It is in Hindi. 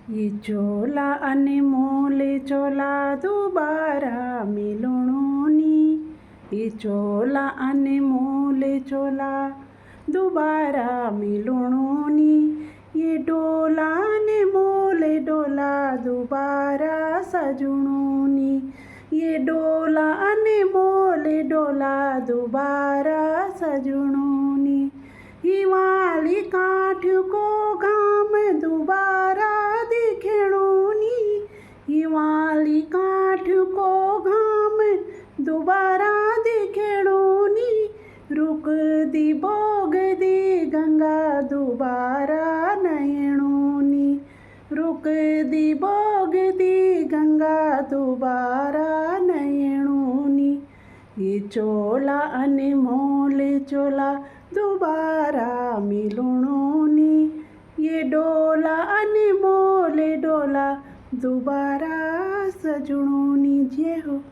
ये चोला अनमोल चोला दोबारा मिलणोनी। ये चोला अनमोल चोला दोबारा मिलणोनी। ये डोला अनमोल डोला दोबारा सजणोनी। ये डोला अनमोल डोला दोबारा सजणोनी। हिवाली काठ को घाम दोबारा दिखणोनी। हिवाली काठ को घाम दोबारा दिखणोनी। रुक दी बोग दी गंगा दोबारा नयणोनी। रुक दी बोग दी गंगा दोबारा नयणोनी। ये चोला अनमोल चोला दोबारा मिलणोनी। ये डोला अनमोल डोला दोबारा सजणोनी। जय हो।